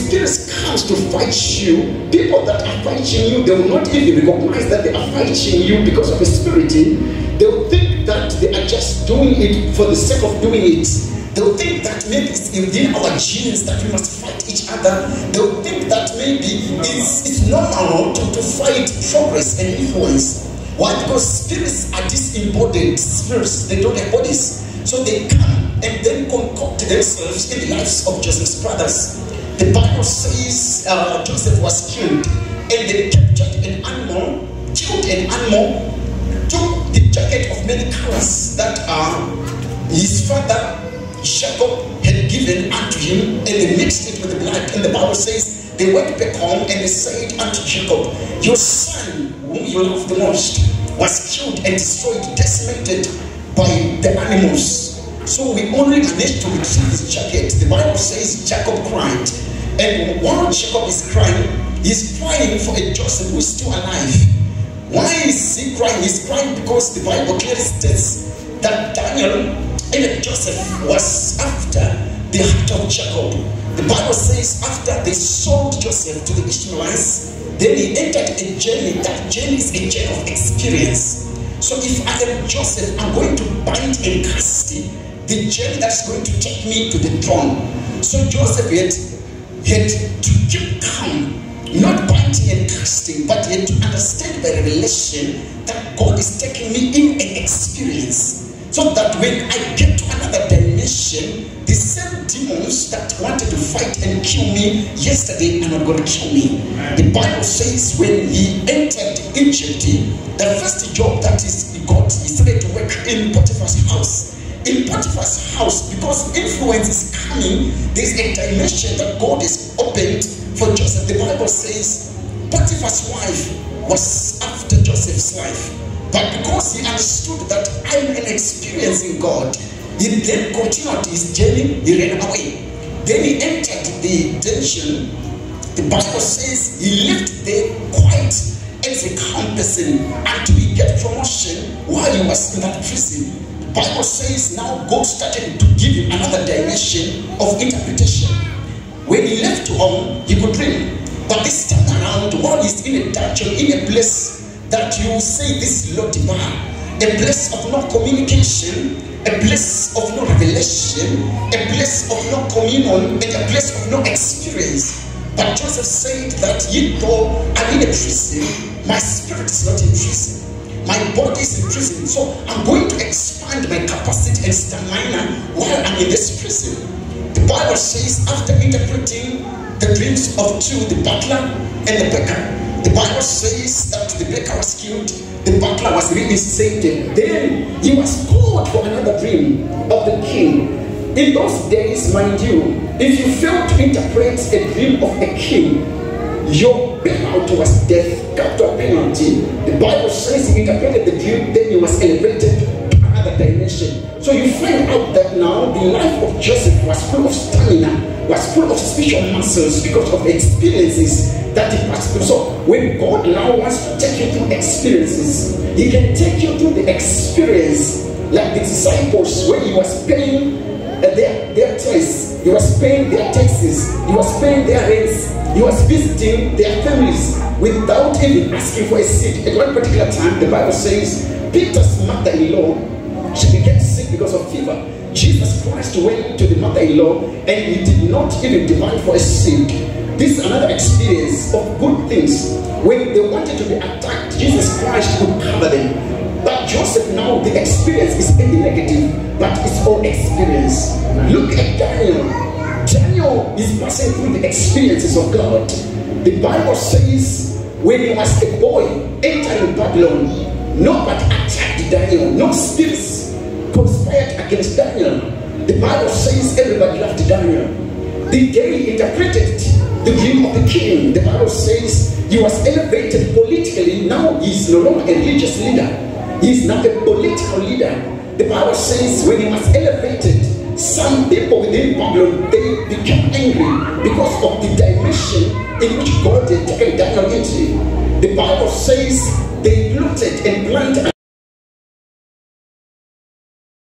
spirits comes to fight you, people that are fighting you, they will not even recognize that they are fighting you because of a spirit. They will think that they are just doing it for the sake of doing it. They will think that maybe it's within our genes that we must fight each other. They will think that maybe it's normal to fight progress and influence. Why? Because spirits are disembodied spirits. They don't have bodies. So they come and then concoct themselves in the lives of Joseph's brothers. The Bible says Joseph was killed, and they captured an animal, killed an animal, took the jacket of many colors that his father Jacob had given unto him, and they mixed it with the blood. And the Bible says they went back home and they said unto Jacob, your son, whom you love the most, was killed and destroyed, decimated by the animals. So we only managed to retrieve his jacket. The Bible says Jacob cried. And while Jacob is crying, he's crying for a Joseph who is still alive. Why is he crying? He's crying because the Bible clearly states that Daniel and Joseph was after the heart of Jacob. The Bible says after they sold Joseph to the Ishmaelites, then he entered a journey. That journey is a journey of experience. So if I am Joseph, I'm going to bind and cast the journey that's going to take me to the throne. So Joseph had to keep calm, not binding and casting, but he had to understand by revelation that God is taking me in an experience. So that when I get to another dimension, the same demons that wanted to fight and kill me yesterday are not going to kill me. The Bible says when he entered Egypt, the first job that he got, he started to work in Potiphar's house. In Potiphar's house, because influence is coming, there's a dimension that God has opened for Joseph. The Bible says Potiphar's wife was after Joseph's life. But because he understood that I'm an experience in God, he then continued his journey, he ran away. Then he entered the dungeon. The Bible says he lived there quite as a calm person until he get promotion while he was in that prison. The Bible says now God started to give him another dimension of interpretation. When he left home, he could dream. But this time around, while he's in a dungeon, in a place that you say this is Lodibar, a place of no communication, a place of no revelation, a place of no communion, and a place of no experience. But Joseph said that even though I'm in a prison, my spirit is not in prison. My body is in prison. So I'm going to expand my capacity and stamina while I'm in this prison. The Bible says after interpreting the dreams of two, the butler and the baker, the Bible says that the baker was killed, the butler was reinstated. Then he was called for another dream of the king. In those days, mind you, if you fail to interpret a dream of a king, your bailout was death, capital penalty. The Bible says he interpreted the dream, then he was elevated to another dimension. So you find out that now the life of Joseph was full of stamina, was full of spiritual muscles because of the experiences that he passed through. So when God now wants to take you through experiences, he can take you through the experience like the disciples when he was paying their tithes, he was paying their taxes, he was paying their rents, he was visiting their families without even asking for a seat. At one particular time, the Bible says Peter's mother-in-law, she became sick because of fever. Jesus Christ went to the mother-in-law and he did not even demand for a seat. This is another experience of good things. When they wanted to be attacked, Jesus Christ would cover them. But Joseph now, the experience is in the negative, but it's all experience. Look at Daniel. Daniel is passing through the experiences of God. The Bible says when he was a boy entering Babylon, nobody attacked Daniel. No spirits conspired against Daniel. The Bible says everybody loved Daniel. The day he interpreted the dream of the king, the Bible says he was elevated politically. Now he's no longer a religious leader. He's not a political leader. The Bible says when he was elevated, some people within Babylon, they became angry because of the dimension in which God had taken Daniel into. The Bible says they plotted and planned